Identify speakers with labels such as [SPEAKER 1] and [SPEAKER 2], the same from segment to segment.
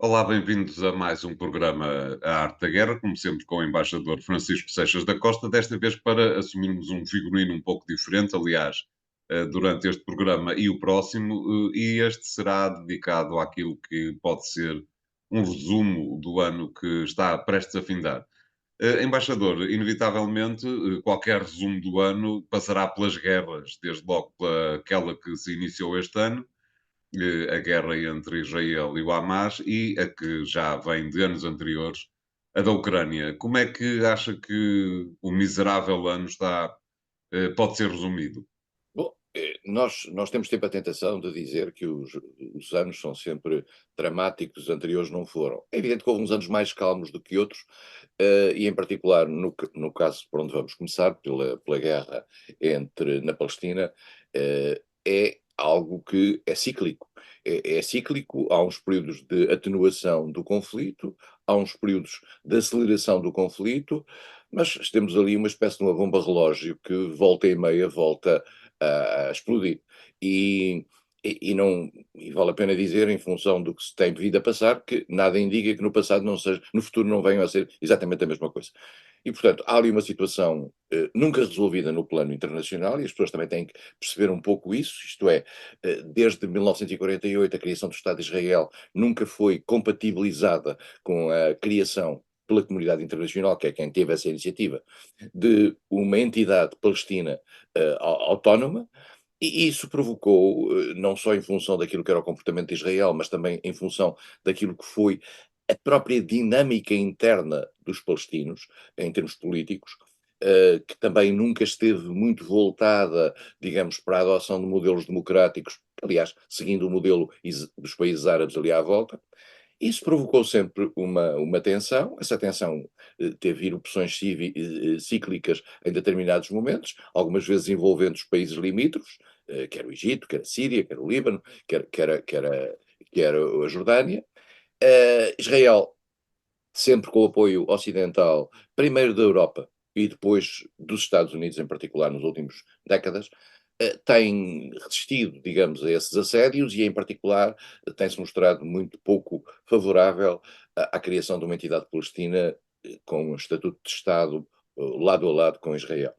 [SPEAKER 1] Olá, bem-vindos a mais um programa A Arte da Guerra, como sempre com o embaixador Francisco Seixas da Costa, desta vez para assumirmos um figurino um pouco diferente, aliás, durante este programa e o próximo, e este será dedicado àquilo que pode ser um resumo do ano que está prestes a findar. Embaixador, inevitavelmente, qualquer resumo do ano passará pelas guerras, desde logo pela aquela que se iniciou este ano, a guerra entre Israel e o Hamas, e a que já vem de anos anteriores, a da Ucrânia. Como é que acha que o miserável ano pode ser resumido?
[SPEAKER 2] Bom, nós temos sempre a tentação de dizer que os anos são sempre dramáticos, os anteriores não foram. É evidente que houve uns anos mais calmos do que outros, e em particular no caso por onde vamos começar, pela guerra na Palestina, é algo que é cíclico. É cíclico, há uns períodos de atenuação do conflito, há uns períodos de aceleração do conflito, mas temos ali uma espécie de uma bomba relógio que volta e meia volta a explodir. E, e vale a pena dizer, em função do que se tem vindo a passar, que nada indica que no passado não seja, no futuro não venham a ser exatamente a mesma coisa. E, portanto, há ali uma situação nunca resolvida no plano internacional e as pessoas também têm que perceber um pouco isso, isto é, desde 1948 a criação do Estado de Israel nunca foi compatibilizada com a criação pela comunidade internacional, que é quem teve essa iniciativa, de uma entidade palestina autónoma, e isso provocou, não só em função daquilo que era o comportamento de Israel, mas também em função daquilo que foi a própria dinâmica interna dos palestinos, em termos políticos, que também nunca esteve muito voltada, digamos, para a adoção de modelos democráticos, aliás, seguindo o modelo dos países árabes ali à volta. Isso provocou sempre uma tensão, essa tensão teve erupções cíclicas em determinados momentos, algumas vezes envolvendo os países limítrofes, quer o Egito, quer a Síria, quer o Líbano, quer a Jordânia. Israel, sempre com o apoio ocidental, primeiro da Europa e depois dos Estados Unidos, em particular, nos últimos décadas, tem resistido, digamos, a esses assédios e, em particular, tem-se mostrado muito pouco favorável à criação de uma entidade palestina com um estatuto de Estado lado a lado com Israel.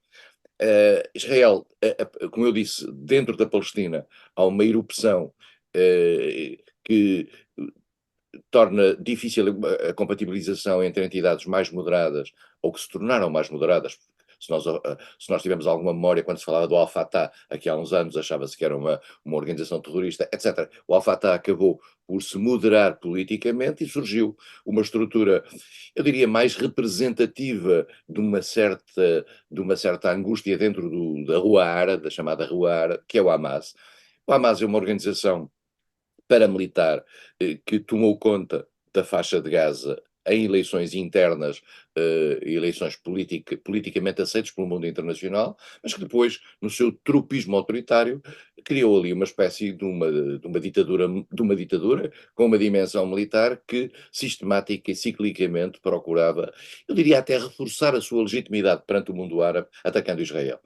[SPEAKER 2] Israel, como eu disse, dentro da Palestina há uma erupção que torna difícil a compatibilização entre entidades mais moderadas ou que se tornaram mais moderadas. Se nós tivermos alguma memória, quando se falava do Al-Fatah, aqui há uns anos achava-se que era uma organização terrorista, etc. O Al-Fatah acabou por se moderar politicamente e surgiu uma estrutura, eu diria, mais representativa de uma certa angústia dentro da Rua Árabe, da chamada Rua Árabe, que é o Hamas. O Hamas é uma organização paramilitar que tomou conta da faixa de Gaza em eleições internas, eleições politicamente aceitas pelo mundo internacional, mas que depois, no seu tropismo autoritário, criou ali uma espécie de uma ditadura com uma dimensão militar que sistemática e ciclicamente procurava, eu diria até reforçar a sua legitimidade perante o mundo árabe, atacando Israel.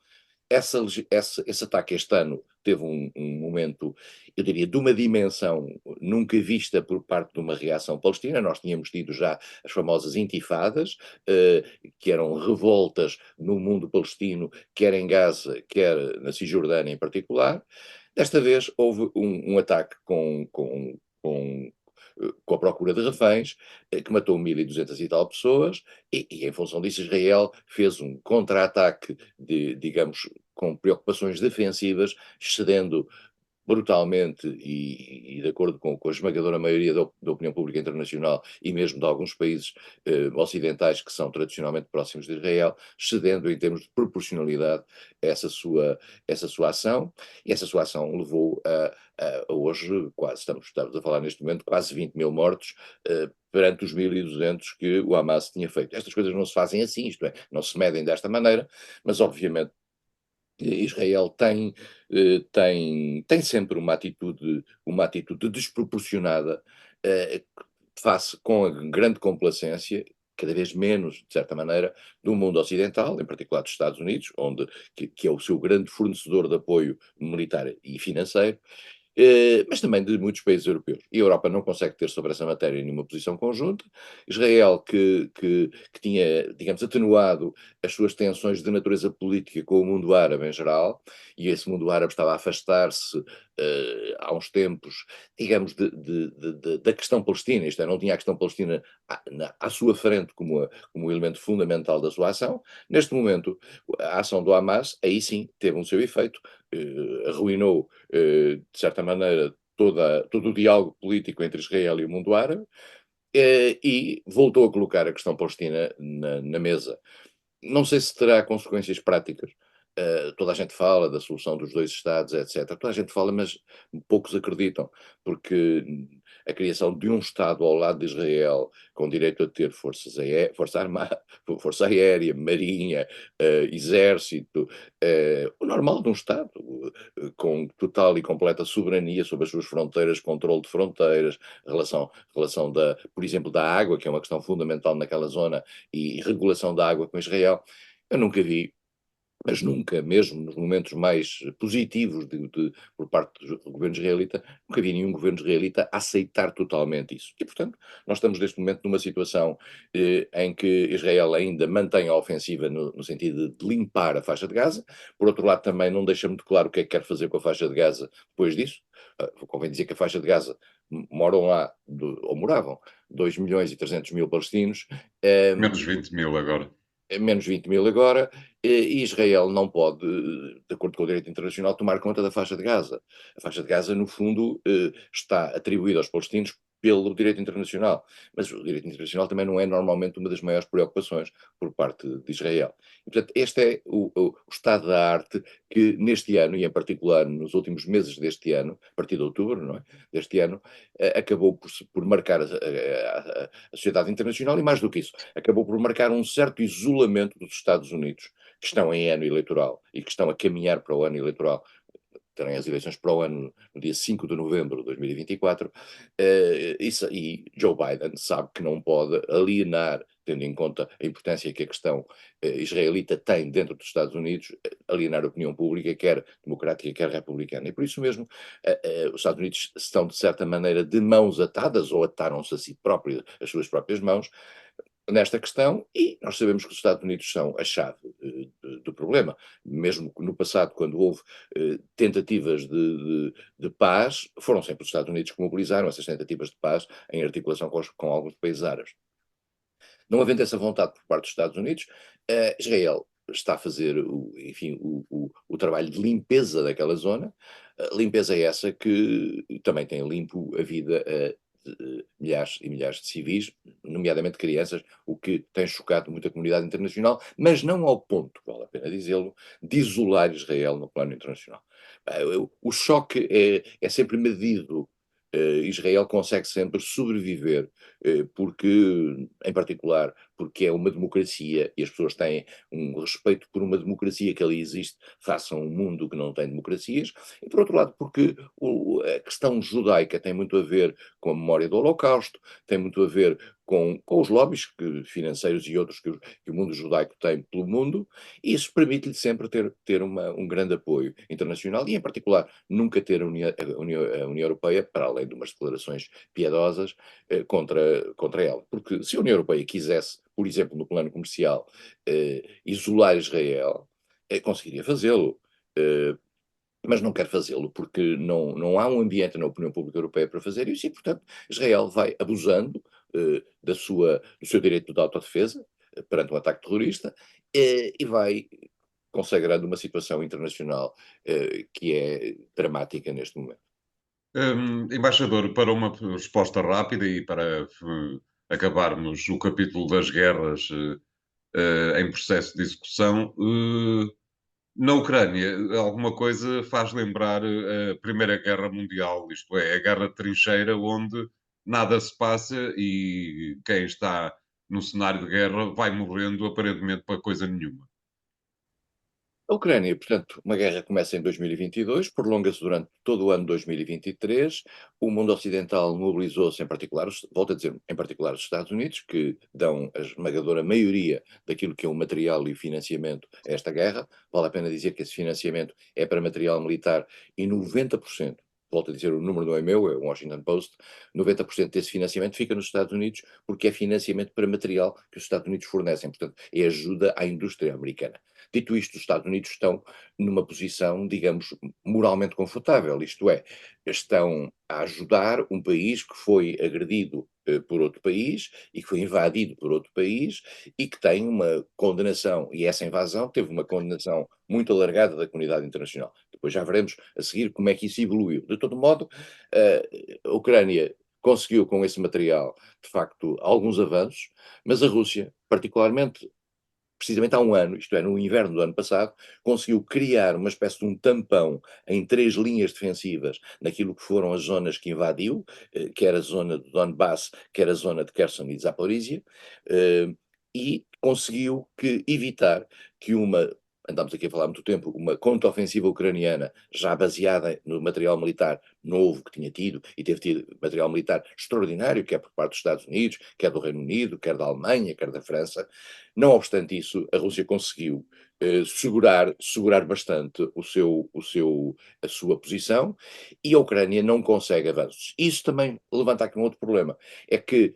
[SPEAKER 2] Esse ataque este ano teve um momento, eu diria, de uma dimensão nunca vista por parte de uma reação palestina. Nós tínhamos tido já as famosas intifadas, que eram revoltas no mundo palestino, quer em Gaza, quer na Cisjordânia em particular. Desta vez houve um ataque com a procura de reféns, que matou 1.200 e tal pessoas, e em função disso Israel fez um contra-ataque, digamos, com preocupações defensivas, excedendo brutalmente e de acordo com a esmagadora maioria da opinião pública internacional e mesmo de alguns países ocidentais que são tradicionalmente próximos de Israel, cedendo em termos de proporcionalidade essa sua ação, e essa sua ação levou a hoje, estamos a falar neste momento, quase 20 mil mortos, perante os 1.200 que o Hamas tinha feito. Estas coisas não se fazem assim, isto é, não se medem desta maneira, mas obviamente Israel tem sempre uma atitude desproporcionada, eh, face com a grande complacência, cada vez menos, de certa maneira, do mundo ocidental, em particular dos Estados Unidos, que é o seu grande fornecedor de apoio militar e financeiro, mas também de muitos países europeus. E a Europa não consegue ter sobre essa matéria nenhuma posição conjunta. Israel, que tinha, digamos, atenuado as suas tensões de natureza política com o mundo árabe em geral, e esse mundo árabe estava a afastar-se há uns tempos, digamos, da questão palestina, isto é, não tinha a questão palestina à sua frente como um elemento fundamental da sua ação. Neste momento, a ação do Hamas, aí sim, teve um seu efeito, arruinou, de certa maneira, todo o diálogo político entre Israel e o mundo árabe, e voltou a colocar a questão palestina na mesa. Não sei se terá consequências práticas. Toda a gente fala da solução dos dois Estados, etc. Toda a gente fala, mas poucos acreditam, porque a criação de um Estado ao lado de Israel, com direito a ter força armada, força aérea, marinha, exército, o normal de um Estado, com total e completa soberania sobre as suas fronteiras, controle de fronteiras, relação por exemplo, da água, que é uma questão fundamental naquela zona, e regulação da água com Israel. Eu nunca vi, mas nunca, mesmo nos momentos mais positivos por parte do governo israelita, nunca vi nenhum governo israelita aceitar totalmente isso. E, portanto, nós estamos neste momento numa situação em que Israel ainda mantém a ofensiva no sentido de limpar a faixa de Gaza. Por outro lado, também não deixa muito claro o que é que quer fazer com a faixa de Gaza depois disso. Convém dizer que a faixa de Gaza moram lá, ou moravam, 2.300.000 palestinos.
[SPEAKER 1] Menos 20.000 agora.
[SPEAKER 2] Menos 20.000 agora, e Israel não pode, de acordo com o direito internacional, tomar conta da faixa de Gaza. A faixa de Gaza, no fundo, está atribuída aos palestinos pelo direito internacional, mas o direito internacional também não é normalmente uma das maiores preocupações por parte de Israel. E, portanto, este é o estado da arte que neste ano, e em particular nos últimos meses deste ano, a partir de outubro, não é? Deste ano, acabou por marcar a sociedade internacional, e mais do que isso, acabou por marcar um certo isolamento dos Estados Unidos, que estão em ano eleitoral e que estão a caminhar para o ano eleitoral, terem as eleições para o ano no dia 5 de novembro de 2024, e Joe Biden sabe que não pode alienar, tendo em conta a importância que a questão israelita tem dentro dos Estados Unidos, alienar a opinião pública, quer democrática, quer republicana. E por isso mesmo, os Estados Unidos estão, de certa maneira, de mãos atadas, ou ataram-se a si próprios, as suas próprias mãos, nesta questão, e nós sabemos que os Estados Unidos são a chave do problema. Mesmo no passado, quando houve tentativas de paz, foram sempre os Estados Unidos que mobilizaram essas tentativas de paz em articulação com alguns países árabes. Não havendo essa vontade por parte dos Estados Unidos, Israel está a fazer, enfim, o trabalho de limpeza daquela zona, limpeza essa que também tem limpo a vida de milhares e milhares de civis, nomeadamente crianças, o que tem chocado muita comunidade internacional, mas não ao ponto, vale a pena dizê-lo, de isolar Israel no plano internacional. O choque é sempre medido. Israel consegue sempre sobreviver, porque, em particular, porque é uma democracia e as pessoas têm um respeito por uma democracia que ali existe, face a um mundo que não tem democracias, e por outro lado, porque a questão judaica tem muito a ver com a memória do Holocausto, tem muito a ver com os lobbies financeiros e outros que o mundo judaico tem pelo mundo, e isso permite-lhe sempre ter um grande apoio internacional e, em particular, nunca ter a União Europeia, para além de umas declarações piedosas, contra ela. Porque se a União Europeia quisesse, por exemplo, no plano comercial, isolar Israel, conseguiria fazê-lo. Mas não quer fazê-lo porque não há um ambiente na opinião pública europeia para fazer isso e, portanto, Israel vai abusando do seu direito de autodefesa perante um ataque terrorista, e vai consagrando uma situação internacional que é dramática neste momento.
[SPEAKER 1] Embaixador, para uma resposta rápida e para acabarmos o capítulo das guerras em processo de execução, na Ucrânia, alguma coisa faz lembrar a Primeira Guerra Mundial, isto é, a guerra de trincheira, onde nada se passa e quem está no cenário de guerra vai morrendo aparentemente para coisa nenhuma.
[SPEAKER 2] A Ucrânia, portanto, uma guerra começa em 2022, prolonga-se durante todo o ano de 2023. O mundo ocidental mobilizou-se, em particular, volto a dizer, em particular os Estados Unidos, que dão a esmagadora maioria daquilo que é o material e o financiamento a esta guerra. Vale a pena dizer que esse financiamento é para material militar e 90% volto a dizer, o número não é meu, é o Washington Post, 90% desse financiamento fica nos Estados Unidos porque é financiamento para material que os Estados Unidos fornecem, portanto, é ajuda à indústria americana. Dito isto, os Estados Unidos estão numa posição, digamos, moralmente confortável, isto é, estão a ajudar um país que foi agredido por outro país e que foi invadido por outro país e que tem uma condenação, e essa invasão teve uma condenação muito alargada da comunidade internacional. Depois já veremos a seguir como é que isso evoluiu. De todo modo, a Ucrânia conseguiu com esse material, de facto, alguns avanços, mas a Rússia, particularmente precisamente há um ano, isto é, no inverno do ano passado, conseguiu criar uma espécie de um tampão em 3 linhas defensivas naquilo que foram as zonas que invadiu, quer a zona do Donbass, quer a zona de Kherson e de Zaporizhia, e conseguiu evitar que uma, andamos aqui a falar há muito tempo, uma contraofensiva ucraniana já baseada no material militar novo que tinha tido, e teve tido material militar extraordinário, quer por parte dos Estados Unidos, quer do Reino Unido, quer da Alemanha, quer da França. Não obstante isso, a Rússia conseguiu segurar bastante a sua posição, e a Ucrânia não consegue avanços. Isso também levanta aqui um outro problema, é que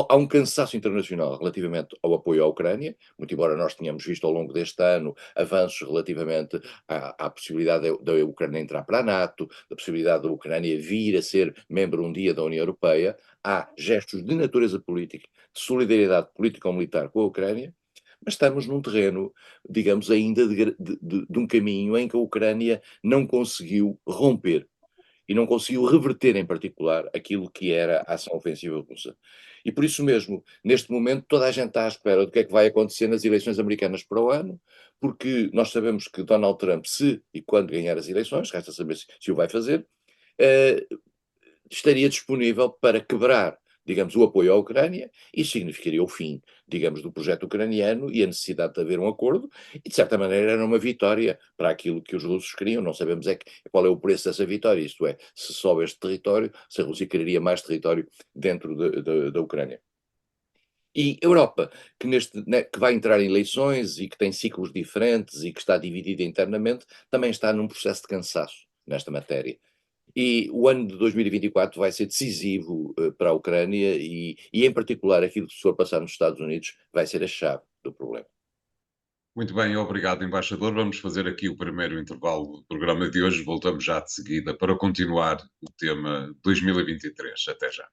[SPEAKER 2] há um cansaço internacional relativamente ao apoio à Ucrânia, muito embora nós tenhamos visto ao longo deste ano avanços relativamente à possibilidade da Ucrânia entrar para a NATO, da possibilidade da Ucrânia vir a ser membro um dia da União Europeia, há gestos de natureza política, de solidariedade político-militar com a Ucrânia, mas estamos num terreno, digamos, ainda de um caminho em que a Ucrânia não conseguiu romper e não conseguiu reverter, em particular, aquilo que era a ação ofensiva russa. E por isso mesmo, neste momento, toda a gente está à espera do que é que vai acontecer nas eleições americanas para o ano, porque nós sabemos que Donald Trump, se e quando ganhar as eleições, resta saber se o vai fazer, eh, estaria disponível para quebrar, digamos, o apoio à Ucrânia. Isso significaria o fim, digamos, do projeto ucraniano e a necessidade de haver um acordo, e de certa maneira era uma vitória para aquilo que os russos queriam. Não sabemos qual é o preço dessa vitória, isto é, se sobe este território, se a Rússia quereria mais território dentro da Ucrânia. E a Europa, que vai entrar em eleições e que tem ciclos diferentes e que está dividida internamente, também está num processo de cansaço nesta matéria. E o ano de 2024 vai ser decisivo para a Ucrânia e, em particular, aquilo que se for passar nos Estados Unidos vai ser a chave do problema.
[SPEAKER 1] Muito bem, obrigado, embaixador. Vamos fazer aqui o primeiro intervalo do programa de hoje. Voltamos já de seguida para continuar o tema 2023. Até já.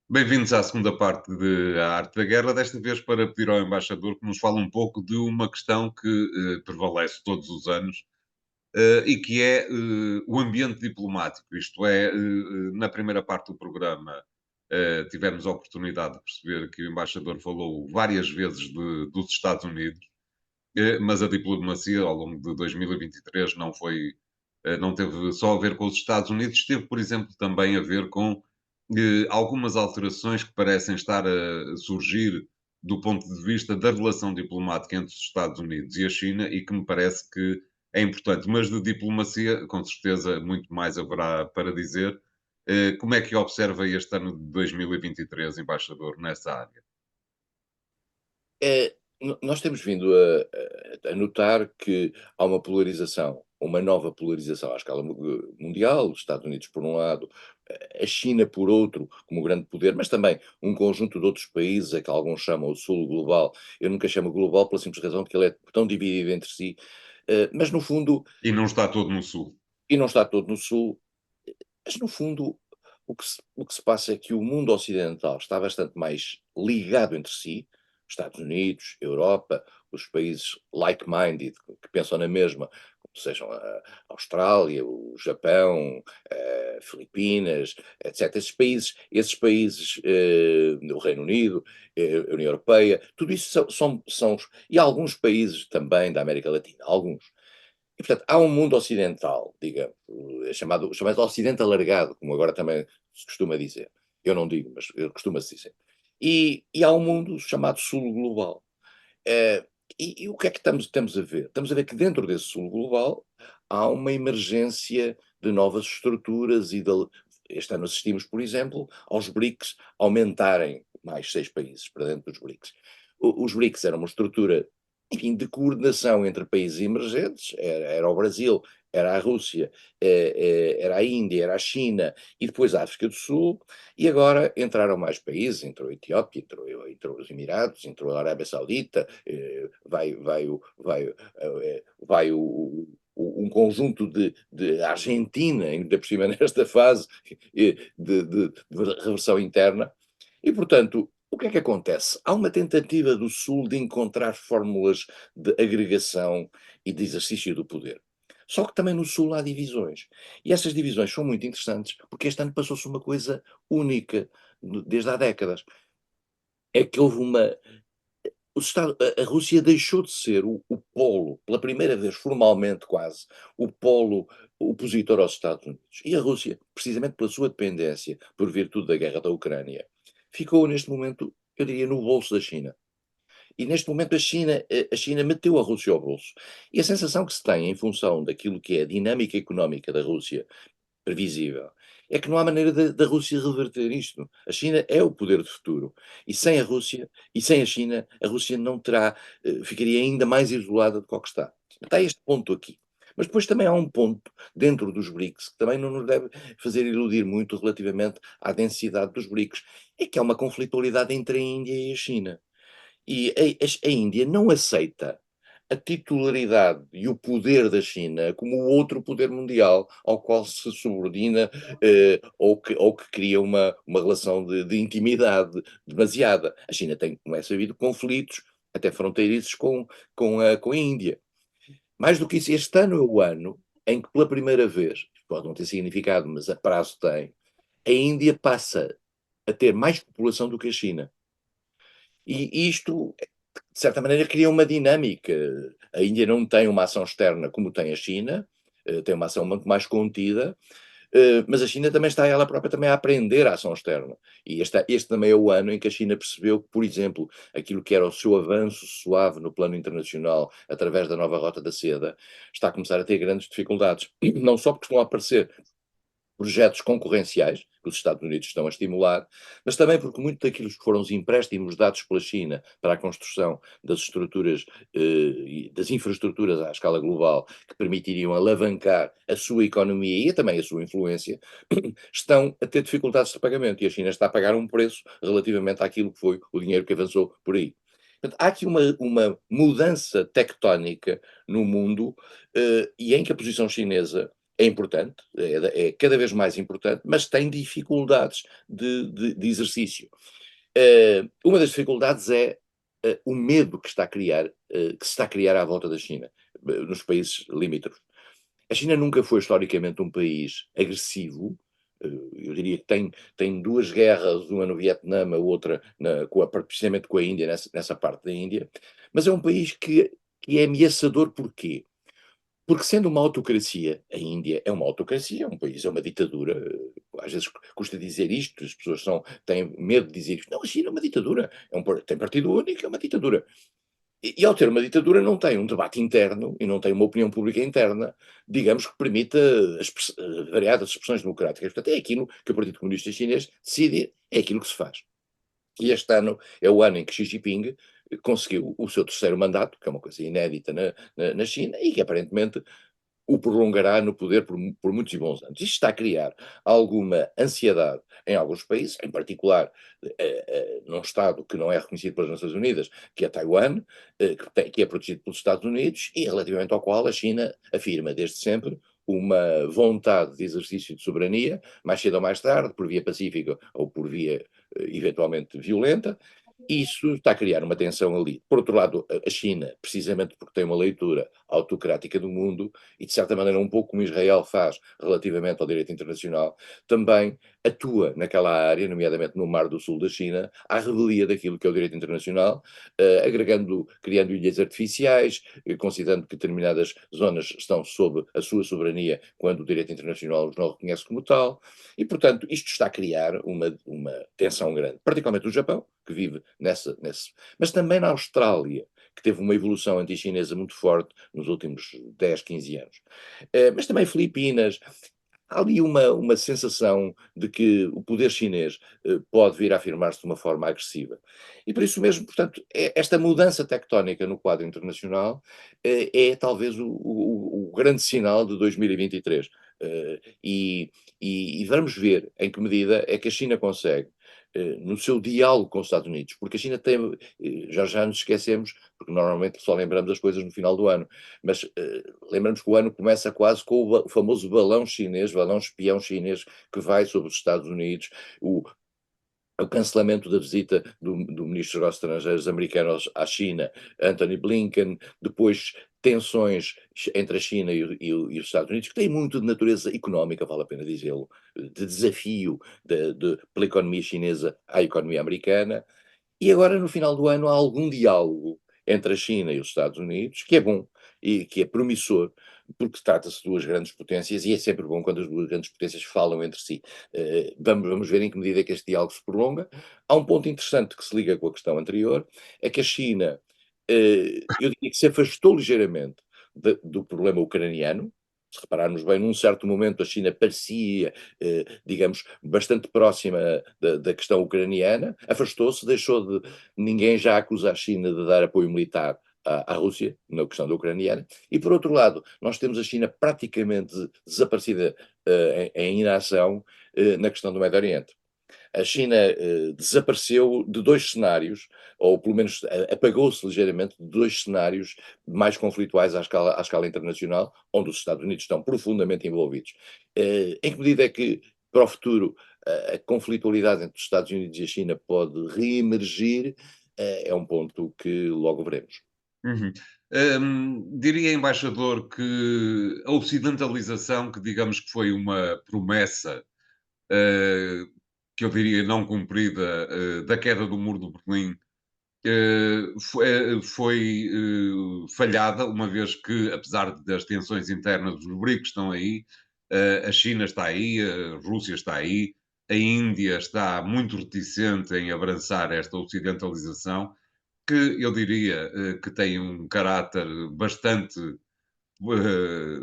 [SPEAKER 1] Bem-vindos à segunda parte de A Arte da Guerra, desta vez para pedir ao embaixador que nos fale um pouco de uma questão que prevalece todos os anos, e que é o ambiente diplomático. Isto é, na primeira parte do programa tivemos a oportunidade de perceber que o embaixador falou várias vezes dos Estados Unidos, mas a diplomacia ao longo de 2023 não foi, não teve só a ver com os Estados Unidos, teve, por exemplo, também a ver com algumas alterações que parecem estar a surgir do ponto de vista da relação diplomática entre os Estados Unidos e a China e que me parece que é importante. Mas de diplomacia, com certeza, muito mais haverá para dizer. Como é que observa este ano de 2023, embaixador, nessa área?
[SPEAKER 2] Nós temos vindo a notar que há uma polarização, uma nova polarização à escala mundial, os Estados Unidos por um lado, a China por outro, como grande poder, mas também um conjunto de outros países a que alguns chamam o Sul global. Eu nunca chamo global pela simples razão de que ele é tão dividido entre si, mas no fundo,
[SPEAKER 1] E não está todo no Sul.
[SPEAKER 2] e não está todo no Sul, mas no fundo o que se passa é que o mundo ocidental está bastante mais ligado entre si, Estados Unidos, Europa, os países like-minded, que pensam na mesma, como sejam a Austrália, o Japão, Filipinas, etc. Esses países, o Reino Unido, a União Europeia, tudo isso e alguns países também da América Latina, alguns. E, portanto, há um mundo ocidental, digamos, chamado Ocidente alargado, como agora também se costuma dizer. Eu não digo, mas costuma-se dizer. E há um mundo chamado Sul global. Eh, e o que é que estamos a ver? Estamos a ver que dentro desse Sul global há uma emergência de novas estruturas este ano assistimos, por exemplo, aos BRICS aumentarem mais 6 países para dentro dos BRICS. os BRICS eram uma estrutura, enfim, de coordenação entre países emergentes, era o Brasil, era a Rússia, era a Índia, era a China e depois a África do Sul, e agora entraram mais países, entrou a Etiópia, entrou os Emirados, entrou a Arábia Saudita, vai um conjunto de Argentina, ainda por cima nesta fase de reversão interna, e portanto, o que é que acontece? Há uma tentativa do Sul de encontrar fórmulas de agregação e de exercício do poder. Só que também no Sul há divisões. E essas divisões são muito interessantes, porque este ano passou-se uma coisa única, desde há décadas. É que houve uma. A Rússia deixou de ser o polo, pela primeira vez, formalmente quase, o polo opositor aos Estados Unidos. E a Rússia, precisamente pela sua dependência, por virtude da guerra da Ucrânia, ficou neste momento, eu diria, no bolso da China. E neste momento a China meteu a Rússia ao bolso. E a sensação que se tem em função daquilo que é a dinâmica económica da Rússia, previsível, é que não há maneira da Rússia reverter isto. A China é o poder do futuro. E sem a Rússia, e sem a China, a Rússia não terá, ficaria ainda mais isolada do que o que está. Está este ponto aqui. Mas depois também há um ponto dentro dos BRICS que também não nos deve fazer iludir muito relativamente à densidade dos BRICS. É que há uma conflitualidade entre a Índia e a China. E a Índia não aceita a titularidade e o poder da China como o outro poder mundial ao qual se subordina, ou que cria uma relação de intimidade demasiada. A China tem, como é sabido, conflitos até fronteiriços com a Índia. Mais do que isso, este ano é o ano em que pela primeira vez, pode não ter significado, mas a prazo tem, a Índia passa a ter mais população do que a China. E isto, de certa maneira, cria uma dinâmica. A Índia não tem uma ação externa como tem a China, tem uma ação muito mais contida, mas a China também está ela própria também a aprender a ação externa. E este também é o ano em que a China percebeu que, por exemplo, aquilo que era o seu avanço suave no plano internacional, através da nova Rota da Seda, está a começar a ter grandes dificuldades. Não só porque estão a aparecer projetos concorrenciais que os Estados Unidos estão a estimular, mas também porque muito daquilo que foram os empréstimos dados pela China para a construção das estruturas, e das infraestruturas à escala global, que permitiriam alavancar a sua economia e também a sua influência, estão a ter dificuldades de pagamento e a China está a pagar um preço relativamente àquilo que foi o dinheiro que avançou por aí. Portanto, há aqui uma mudança tectónica no mundo, e em que a posição chinesa é importante, é cada vez mais importante, mas tem dificuldades de exercício. Uma das dificuldades é o medo que se está a criar à volta da China, nos países limítrofes. A China nunca foi historicamente um país agressivo. Eu diria que tem duas guerras, uma no Vietnã, a outra precisamente com a Índia, nessa parte da Índia, mas é um país que é ameaçador. Porquê? Porque sendo uma autocracia, a Índia é uma autocracia, é um país, é uma ditadura. Às vezes custa dizer isto, as pessoas têm medo de dizer isto. Não, a China é uma ditadura, tem partido único, é uma ditadura. E ao ter uma ditadura não tem um debate interno e não tem uma opinião pública interna, digamos, que permita variadas expressões democráticas. Portanto, é aquilo que o Partido Comunista Chinês decide, é aquilo que se faz. E este ano é o ano em que Xi Jinping conseguiu o seu terceiro mandato, que é uma coisa inédita na China, e que aparentemente o prolongará no poder por muitos e bons anos. Isto está a criar alguma ansiedade em alguns países, em particular num Estado que não é reconhecido pelas Nações Unidas, que é Taiwan, que é protegido pelos Estados Unidos, e relativamente ao qual a China afirma desde sempre uma vontade de exercício de soberania, mais cedo ou mais tarde, por via pacífica ou por via eventualmente violenta. Isso está a criar uma tensão ali. Por outro lado, a China, precisamente porque tem uma leitura autocrática do mundo, e de certa maneira um pouco como Israel faz relativamente ao direito internacional, também atua naquela área, nomeadamente no Mar do Sul da China, à revelia daquilo que é o direito internacional, criando ilhas artificiais, considerando que determinadas zonas estão sob a sua soberania quando o direito internacional os não reconhece como tal, e portanto isto está a criar uma tensão grande, particularmente o Japão, que vive mas também na Austrália, que teve uma evolução anti-chinesa muito forte nos últimos 10, 15 anos. Mas também Filipinas. há ali uma sensação de que o poder chinês pode vir a afirmar-se de uma forma agressiva. E por isso mesmo, portanto, esta mudança tectónica no quadro internacional é talvez o grande sinal de 2023. E vamos ver em que medida é que a China consegue, no seu diálogo com os Estados Unidos, porque a China tem, já nos esquecemos, porque normalmente só lembramos as coisas no final do ano, mas lembramos que o ano começa quase com o famoso balão chinês, balão espião chinês que vai sobre os Estados Unidos, o, o cancelamento da visita do ministro dos Estrangeiros americano à China, Anthony Blinken, depois tensões entre a China e os Estados Unidos, que têm muito de natureza económica, vale a pena dizê-lo, de desafio pela economia chinesa à economia americana, e agora, no final do ano, há algum diálogo entre a China e os Estados Unidos, que é bom e que é promissor, porque trata-se de duas grandes potências e é sempre bom quando as duas grandes potências falam entre si. Vamos ver em que medida é que este diálogo se prolonga. Há um ponto interessante que se liga com a questão anterior, é que a China, eu diria que se afastou ligeiramente do problema ucraniano. Se repararmos bem, num certo momento a China parecia, digamos, bastante próxima da questão ucraniana, afastou-se, deixou de. Ninguém já acusa a China de dar apoio militar à Rússia, na questão da ucraniana, e por outro lado, nós temos a China praticamente desaparecida em inação na questão do Médio Oriente. A China desapareceu de dois cenários, ou pelo menos apagou-se ligeiramente de dois cenários mais conflituais à escala internacional, onde os Estados Unidos estão profundamente envolvidos. Em que medida é que, para o futuro, a conflitualidade entre os Estados Unidos e a China pode reemergir? É um ponto que logo veremos.
[SPEAKER 1] Uhum. Diria, embaixador, que a ocidentalização, que digamos que foi uma promessa, eh, que eu diria não cumprida, da queda do muro de Berlim, foi falhada, uma vez que, apesar das tensões internas dos BRICS estão aí, a China está aí, a Rússia está aí, a Índia está muito reticente em abraçar esta ocidentalização, que eu diria que tem um caráter bastante eh,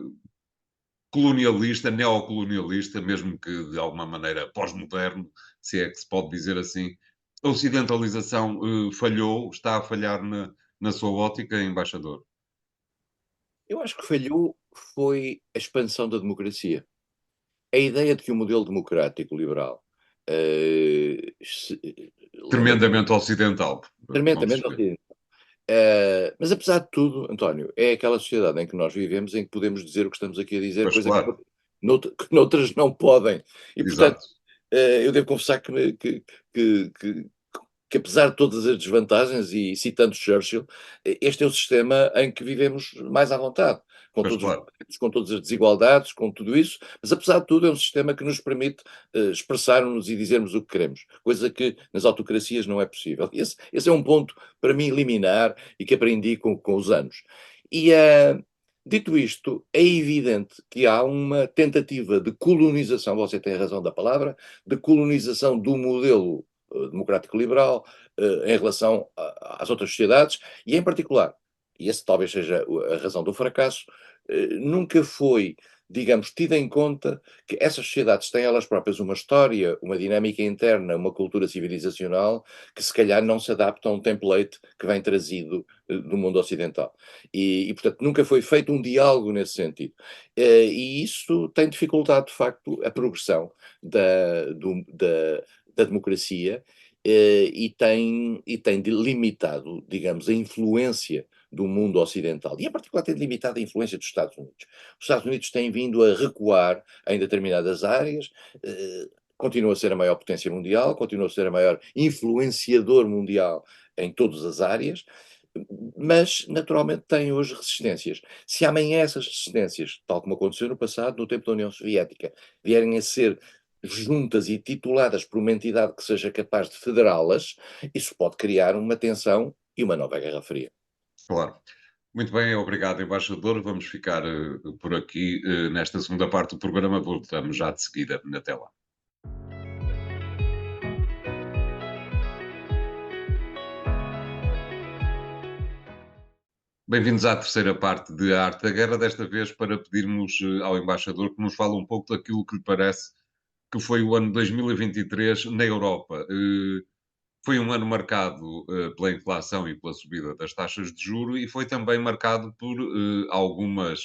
[SPEAKER 1] colonialista, neocolonialista, mesmo que de alguma maneira pós-moderno, se é que se pode dizer assim. A ocidentalização falhou, está a falhar na sua ótica, embaixador.
[SPEAKER 2] Eu acho que falhou foi a expansão da democracia. A ideia de que o modelo democrático liberal lembra
[SPEAKER 1] Tremendamente ocidental, com
[SPEAKER 2] tremendamente
[SPEAKER 1] certeza.
[SPEAKER 2] ocidental. Mas apesar de tudo, António, é aquela sociedade em que nós vivemos em que podemos dizer o que estamos aqui a dizer,
[SPEAKER 1] Mas
[SPEAKER 2] coisa que,
[SPEAKER 1] claro,
[SPEAKER 2] que noutras não podem. E portanto,
[SPEAKER 1] exato,
[SPEAKER 2] eu devo confessar que, que, que apesar de todas as desvantagens, e citando Churchill, este é o sistema em que vivemos mais à vontade, com
[SPEAKER 1] mas
[SPEAKER 2] todos os
[SPEAKER 1] claro,
[SPEAKER 2] defeitos, com todas as desigualdades, com tudo isso, mas apesar de tudo é um sistema que nos permite expressarmos e dizermos o que queremos, coisa que nas autocracias não é possível. Esse é um ponto para mim liminar e que aprendi com os anos. E dito isto, é evidente que há uma tentativa de colonização, você tem a razão da palavra, de colonização do modelo democrático liberal em relação às outras sociedades e, em particular, e esse talvez seja a razão do fracasso, nunca foi, digamos, tida em conta que essas sociedades têm elas próprias uma história, uma dinâmica interna, uma cultura civilizacional que se calhar não se adapta a um template que vem trazido do mundo ocidental. Portanto, nunca foi feito um diálogo nesse sentido. E isso tem dificultado, de facto, a progressão da democracia e tem limitado, digamos, a influência do mundo ocidental e, em particular, tem limitado a influência dos Estados Unidos. Os Estados Unidos têm vindo a recuar em determinadas áreas, continua a ser a maior potência mundial, continua a ser a maior influenciador mundial em todas as áreas, mas naturalmente tem hoje resistências. Se amanhã essas resistências, tal como aconteceu no passado, no tempo da União Soviética, vierem a ser juntas e tituladas por uma entidade que seja capaz de federá-las, isso pode criar uma tensão e uma nova Guerra Fria.
[SPEAKER 1] claro. Muito bem, obrigado, embaixador. Vamos ficar por aqui nesta segunda parte do programa. Voltamos já de seguida na tela. Bem-vindos à terceira parte de A Arte da Guerra, desta vez para pedirmos ao embaixador que nos fale um pouco daquilo que lhe parece que foi o ano 2023 na Europa. Foi um ano marcado pela inflação e pela subida das taxas de juro e foi também marcado por algumas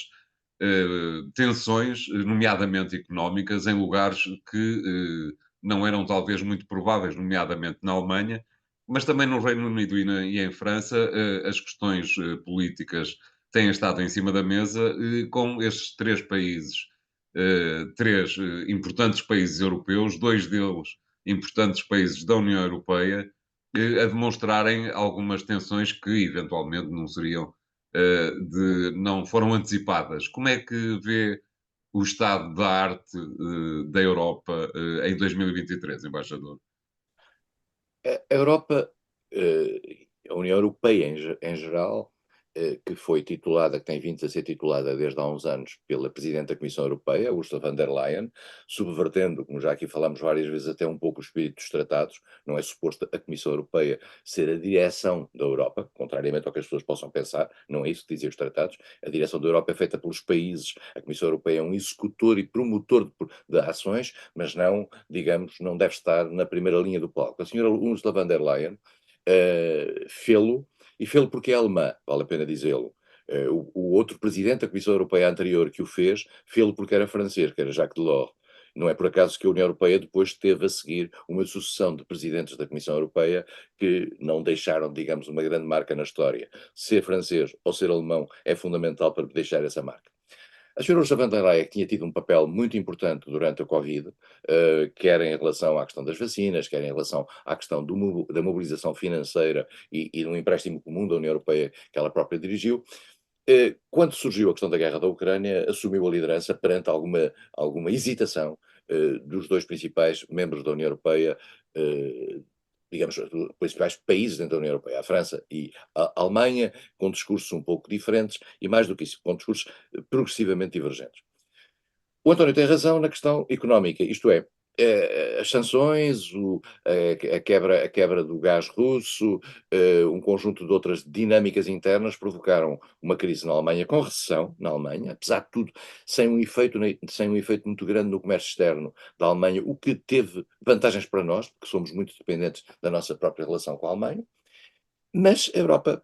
[SPEAKER 1] tensões, nomeadamente económicas, em lugares que não eram talvez muito prováveis, nomeadamente na Alemanha, mas também no Reino Unido e em França, as questões políticas têm estado em cima da mesa, com estes três países, três importantes países europeus, dois deles importantes países da União Europeia, a demonstrarem algumas tensões que eventualmente não seriam, não foram antecipadas. Como é que vê o estado da arte da Europa em 2023, embaixador?
[SPEAKER 2] A Europa, a União Europeia em geral, que foi titulada, que tem vindo a ser titulada desde há uns anos pela Presidente da Comissão Europeia, Ursula von der Leyen, subvertendo, como já aqui falamos várias vezes, até um pouco o espírito dos tratados. Não é suposto a Comissão Europeia ser a direção da Europa, contrariamente ao que as pessoas possam pensar, não é isso que dizem os tratados. A direção da Europa é feita pelos países, a Comissão Europeia é um executor e promotor de ações, mas não, digamos, não deve estar na primeira linha do palco. A senhora Ursula von der Leyen fê-lo, e fê-lo porque é alemã, vale a pena dizê-lo. O outro presidente da Comissão Europeia anterior que o fez, fê-lo porque era francês, que era Jacques Delors. Não é por acaso que a União Europeia depois teve a seguir uma sucessão de presidentes da Comissão Europeia que não deixaram, digamos, uma grande marca na história. Ser francês ou ser alemão é fundamental para deixar essa marca. A senhora Ursula von der Leyen tinha tido um papel muito importante durante a Covid, quer em relação à questão das vacinas, quer em relação à questão da mobilização financeira e do empréstimo comum da União Europeia que ela própria dirigiu. Quando surgiu a questão da guerra da Ucrânia, assumiu a liderança perante alguma hesitação dos dois principais membros da União Europeia, eh, digamos, os principais países dentro da União Europeia, a França e a Alemanha, com discursos um pouco diferentes e, mais do que isso, com discursos progressivamente divergentes. O António tem razão na questão económica, isto é, as sanções, a quebra do gás russo, um conjunto de outras dinâmicas internas provocaram uma crise na Alemanha, com recessão na Alemanha, apesar de tudo, sem um efeito muito grande no comércio externo da Alemanha, o que teve vantagens para nós, porque somos muito dependentes da nossa própria relação com a Alemanha, mas a Europa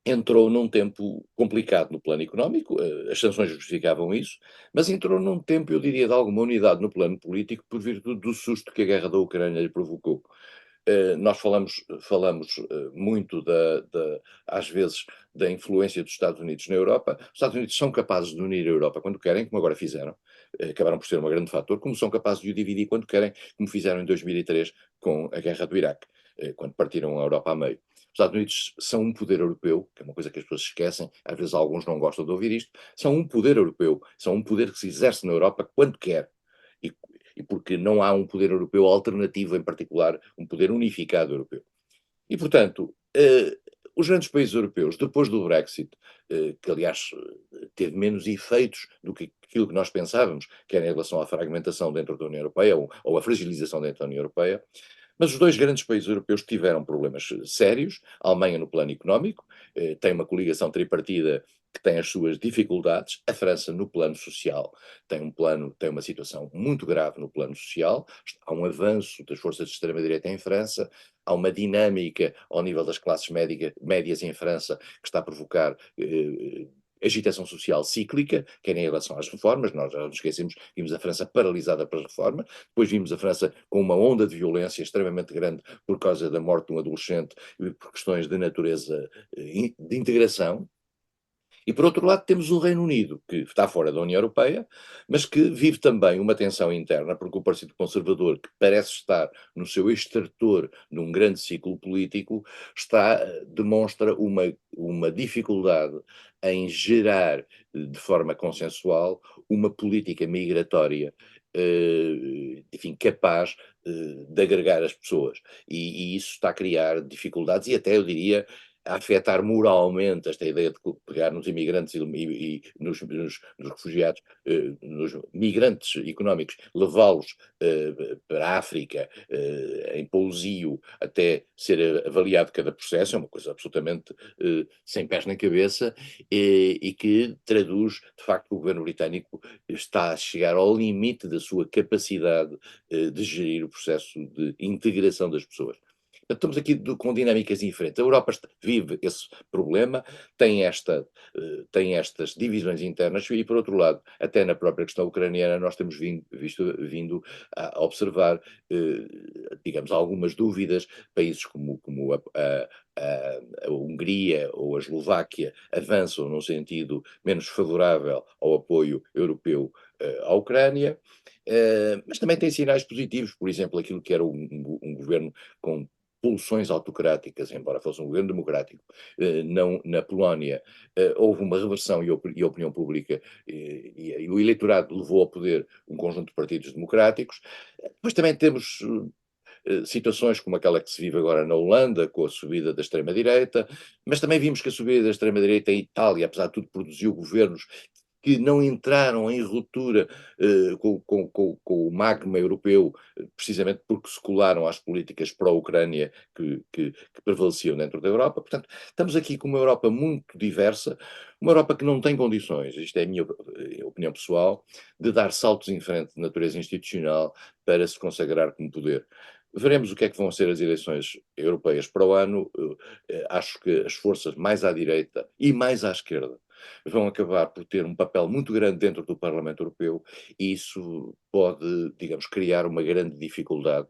[SPEAKER 2] entrou num tempo complicado no plano económico, as sanções justificavam isso, mas entrou num tempo, eu diria, de alguma unidade no plano político por virtude do susto que a guerra da Ucrânia lhe provocou. Nós falamos muito às vezes, da influência dos Estados Unidos na Europa. Os Estados Unidos são capazes de unir a Europa quando querem, como agora fizeram, acabaram por ser um grande fator, como são capazes de o dividir quando querem, como fizeram em 2003 com a guerra do Iraque, quando partiram a Europa a meio. Os Estados Unidos são um poder europeu, que é uma coisa que as pessoas esquecem, às vezes alguns não gostam de ouvir isto, são um poder europeu, são um poder que se exerce na Europa quando quer. E, e porque não há um poder europeu alternativo, em particular, um poder unificado europeu. E, portanto, os grandes países europeus, depois do Brexit, que aliás teve menos efeitos do que aquilo que nós pensávamos, quer em relação à fragmentação dentro da União Europeia ou à fragilização dentro da União Europeia, mas os dois grandes países europeus tiveram problemas sérios. A Alemanha no plano económico, tem uma coligação tripartida que tem as suas dificuldades. A França no plano social tem uma situação muito grave no plano social. Há um avanço das forças de extrema-direita em França, há uma dinâmica ao nível das classes médias em França que está a provocar agitação social cíclica, quer em relação às reformas. Nós já nos esquecemos, vimos a França paralisada pelas reformas, depois vimos a França com uma onda de violência extremamente grande por causa da morte de um adolescente e por questões de natureza de integração. E por outro lado temos o Reino Unido, que está fora da União Europeia, mas que vive também uma tensão interna, porque o Partido Conservador, que parece estar no seu extrator num grande ciclo político, demonstra uma dificuldade em gerar de forma consensual uma política migratória, enfim, capaz de agregar as pessoas. E isso está a criar dificuldades e até, eu diria, a afetar moralmente esta ideia de pegar nos imigrantes e nos refugiados, nos migrantes económicos, levá-los para a África em pousio até ser avaliado cada processo, é uma coisa absolutamente sem pés nem cabeça e que traduz, de facto, que o governo britânico está a chegar ao limite da sua capacidade de gerir o processo de integração das pessoas. Estamos aqui com dinâmicas diferentes. A Europa vive esse problema, tem, tem estas divisões internas e, por outro lado, até na própria questão ucraniana, nós temos vindo a observar, digamos, algumas dúvidas. Países como a Hungria ou a Eslováquia avançam num sentido menos favorável ao apoio europeu à Ucrânia, mas também tem sinais positivos, por exemplo, aquilo que era um governo com pulsões autocráticas, embora fosse um governo democrático, não na Polónia, houve uma reversão e a opinião pública e o eleitorado levou ao poder um conjunto de partidos democráticos. Depois também temos situações como aquela que se vive agora na Holanda, com a subida da extrema-direita, mas também vimos que a subida da extrema-direita em Itália, apesar de tudo, produziu governos que não entraram em ruptura com o magma europeu, precisamente porque se colaram às políticas pró-Ucrânia que prevaleciam dentro da Europa. Portanto, estamos aqui com uma Europa muito diversa, uma Europa que não tem condições, isto é a minha opinião pessoal, de dar saltos em frente de natureza institucional para se consagrar como poder. Veremos o que é que vão ser as eleições europeias para o ano. Acho que as forças mais à direita e mais à esquerda vão acabar por ter um papel muito grande dentro do Parlamento Europeu e isso pode, digamos, criar uma grande dificuldade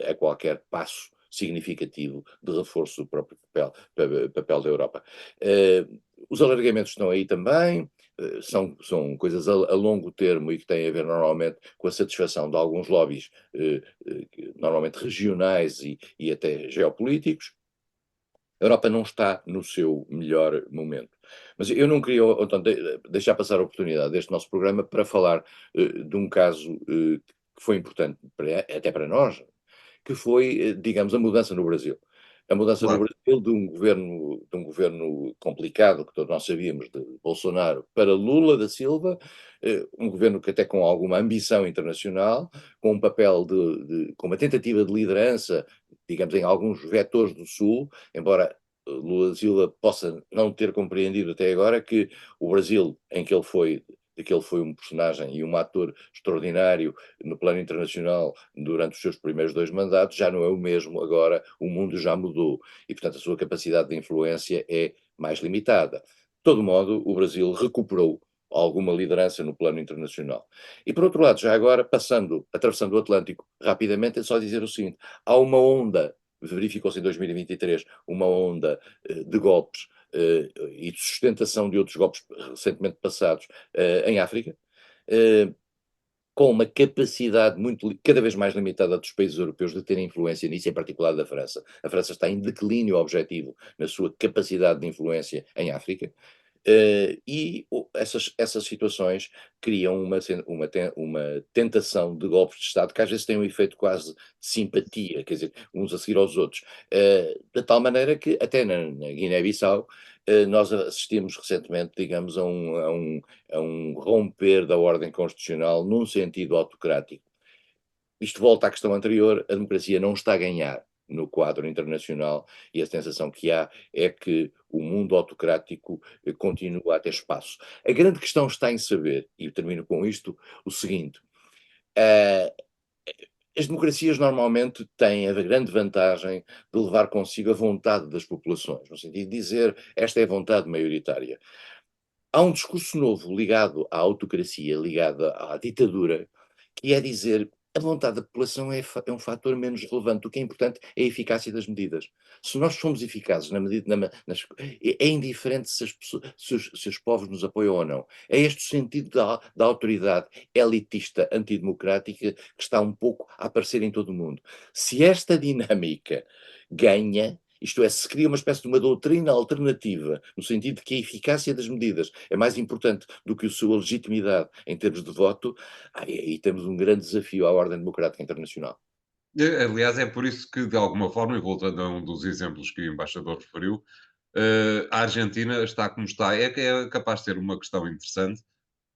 [SPEAKER 2] a qualquer passo significativo de reforço do próprio papel da Europa. Os alargamentos estão aí também, são coisas a longo termo e que têm a ver normalmente com a satisfação de alguns lobbies, normalmente regionais e até geopolíticos. A Europa não está no seu melhor momento. Mas eu não queria, então, deixar passar a oportunidade deste nosso programa para falar de um caso que foi importante até para nós, que foi, digamos, a mudança no Brasil. A mudança no
[SPEAKER 1] Claro.
[SPEAKER 2] Brasil de um governo complicado, que todos nós sabíamos, de Bolsonaro, para Lula da Silva, um governo que até com alguma ambição internacional, com um papel com uma tentativa de liderança, digamos, em alguns vetores do Sul, embora Lula da Silva possa não ter compreendido até agora que o Brasil, de que ele foi um personagem e um ator extraordinário no plano internacional durante os seus primeiros 2 mandatos, já não é o mesmo agora, o mundo já mudou e, portanto, a sua capacidade de influência é mais limitada. De todo modo, o Brasil recuperou alguma liderança no plano internacional. E, por outro lado, já agora, atravessando o Atlântico rapidamente, é só dizer o seguinte: há uma onda, verificou-se em 2023, uma onda de golpes e de sustentação de outros golpes recentemente passados em África, com uma capacidade cada vez mais limitada dos países europeus de terem influência nisso, em particular da França. A França está em declínio objetivo na sua capacidade de influência em África. Essas situações criam uma tentação de golpes de Estado que às vezes tem um efeito quase de simpatia, quer dizer, uns a seguir aos outros. De tal maneira que até na Guiné-Bissau nós assistimos recentemente, digamos, a um romper da ordem constitucional num sentido autocrático. Isto volta à questão anterior, a democracia não está a ganhar no quadro internacional e a sensação que há é que o mundo autocrático continua a ter espaço. A grande questão está em saber, e eu termino com isto, o seguinte: ah, as democracias normalmente têm a grande vantagem de levar consigo a vontade das populações, no sentido de dizer esta é a vontade maioritária. Há um discurso novo ligado à autocracia, ligado à ditadura, que é dizer a vontade da população é um fator menos relevante. O que é importante é a eficácia das medidas. Se nós somos eficazes na medida, é indiferente se os povos nos apoiam ou não. É este o sentido da autoridade elitista antidemocrática que está um pouco a aparecer em todo o mundo. Se esta dinâmica ganha, isto é, se cria uma espécie de uma doutrina alternativa, no sentido de que a eficácia das medidas é mais importante do que a sua legitimidade em termos de voto, aí temos um grande desafio à ordem democrática internacional.
[SPEAKER 1] Aliás, é por isso que, de alguma forma, e voltando a um dos exemplos que o embaixador referiu, A Argentina está como está. É que é capaz de ser uma questão interessante,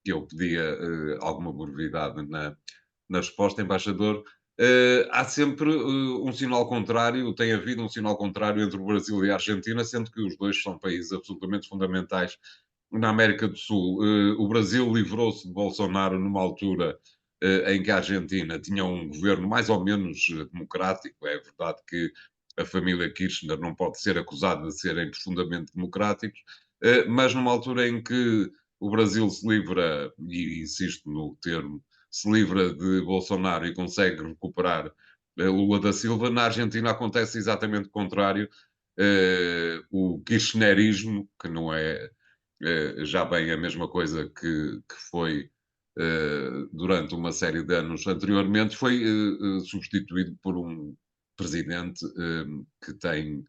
[SPEAKER 1] que eu pedia alguma brevidade na resposta, embaixador. Há sempre um sinal contrário, tem havido um sinal contrário entre o Brasil e a Argentina, sendo que os dois são países absolutamente fundamentais na América do Sul. O Brasil livrou-se de Bolsonaro numa altura em que a Argentina tinha um governo mais ou menos democrático. É verdade que a família Kirchner não pode ser acusada de serem profundamente democráticos, mas numa altura em que o Brasil se livra, e insisto no termo, se livra de Bolsonaro e consegue recuperar Lula da Silva, na Argentina acontece exatamente o contrário. O kirchnerismo, que não é já bem a mesma coisa que foi durante uma série de anos anteriormente, foi substituído por um presidente que tem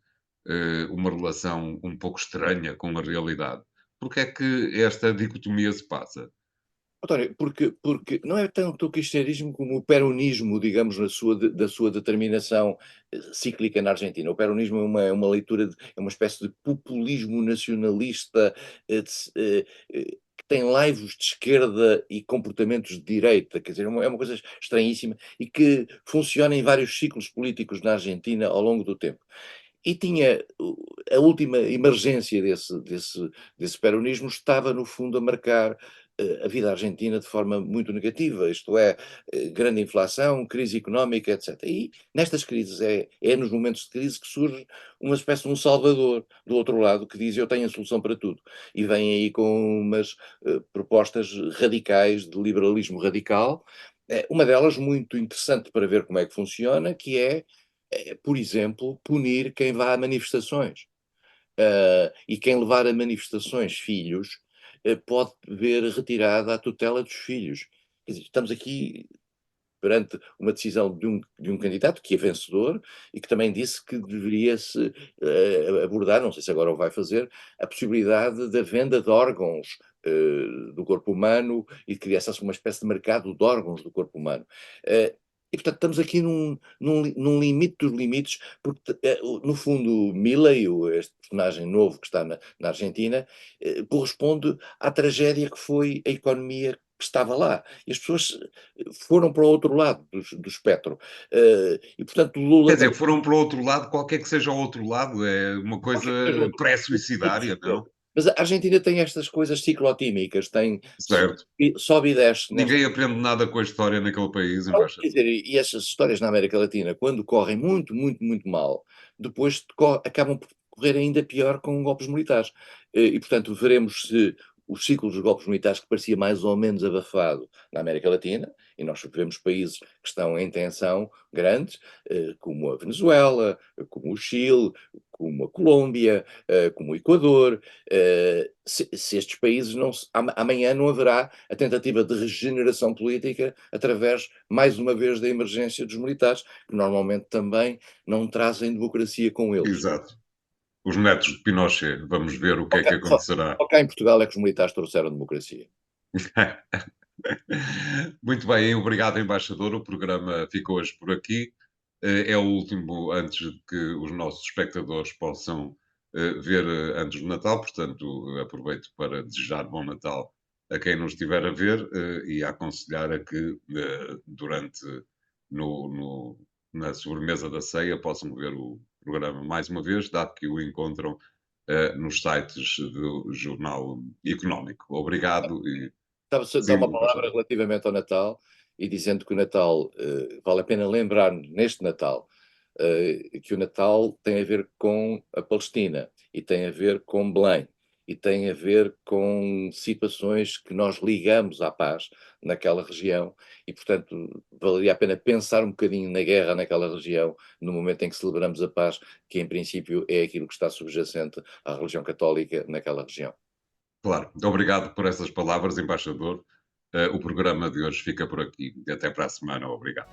[SPEAKER 1] uma relação um pouco estranha com a realidade. Porque é que esta dicotomia se passa?
[SPEAKER 2] António, porque não é tanto o kirchnerismo como o peronismo, digamos, da sua determinação cíclica na Argentina. O peronismo é uma leitura, é uma espécie de populismo nacionalista que tem laivos de esquerda e comportamentos de direita, quer dizer, é uma coisa estranhíssima e que funciona em vários ciclos políticos na Argentina ao longo do tempo. E tinha a última emergência desse peronismo estava, no fundo, a marcar a vida argentina de forma muito negativa, isto é, grande inflação, crise económica, etc. E nestas crises, é nos momentos de crise que surge uma espécie de um salvador do outro lado que diz eu tenho a solução para tudo. E vem aí com umas propostas radicais de liberalismo radical, uma delas muito interessante para ver como é que funciona, que é por exemplo, punir quem vá a manifestações. E quem levar a manifestações filhos, pode ver retirada a tutela dos filhos. Quer dizer, estamos aqui perante uma decisão de um candidato que é vencedor e que também disse que deveria-se abordar, não sei se agora o vai fazer, a possibilidade da venda de órgãos do corpo humano e de criasse uma espécie de mercado de órgãos do corpo humano. Eh, e, portanto, estamos aqui num limite dos limites, porque, no fundo, Milei, este personagem novo que está na Argentina, corresponde à tragédia que foi a economia que estava lá. E as pessoas foram para o outro lado do espectro. E portanto
[SPEAKER 1] Quer
[SPEAKER 2] Lula
[SPEAKER 1] dizer, foram para o outro lado, qualquer que seja o outro lado, é uma coisa
[SPEAKER 2] qualquer que seja o outro lado,
[SPEAKER 1] pré-suicidária, não?
[SPEAKER 2] mas a Argentina tem estas coisas ciclotímicas, tem
[SPEAKER 1] Certo.
[SPEAKER 2] sobe e desce nesta.
[SPEAKER 1] Ninguém aprende nada com a história naquele país,
[SPEAKER 2] Não, quer
[SPEAKER 1] embaixador.
[SPEAKER 2] dizer, e essas histórias na América Latina, quando correm muito, muito, muito mal, depois acabam por correr ainda pior com golpes militares. E, portanto, veremos se o ciclo dos golpes militares, que parecia mais ou menos abafado na América Latina, e nós vemos países que estão em tensão grandes, como a Venezuela, como o Chile, como a Colômbia, como o Equador, se estes países não amanhã não haverá a tentativa de regeneração política através, mais uma vez, da emergência dos militares, que normalmente também não trazem democracia com eles.
[SPEAKER 1] Exato. Os netos de Pinochet, vamos ver o que
[SPEAKER 2] Só
[SPEAKER 1] é
[SPEAKER 2] cá,
[SPEAKER 1] que
[SPEAKER 2] só,
[SPEAKER 1] acontecerá.
[SPEAKER 2] só cá em Portugal é que os militares trouxeram democracia.
[SPEAKER 1] Muito bem, obrigado, embaixador. O programa ficou hoje por aqui. É o último antes de que os nossos espectadores possam ver antes do Natal, portanto, aproveito para desejar bom Natal a quem nos estiver a ver e a aconselhar a que durante no, no- na sobremesa da ceia possam ver o programa mais uma vez, dado que o encontram nos sites do Jornal Económico. Obrigado e
[SPEAKER 2] Estava-se a dar uma
[SPEAKER 1] sim,
[SPEAKER 2] palavra relativamente ao Natal e dizendo que o Natal, vale a pena lembrar neste Natal, que o Natal tem a ver com a Palestina e tem a ver com Belém e tem a ver com situações que nós ligamos à paz naquela região e, portanto, valeria a pena pensar um bocadinho na guerra naquela região no momento em que celebramos a paz, que em princípio é aquilo que está subjacente à religião católica naquela região.
[SPEAKER 1] claro. Obrigado por essas palavras, embaixador. O programa de hoje fica por aqui. Até para a semana. Obrigado.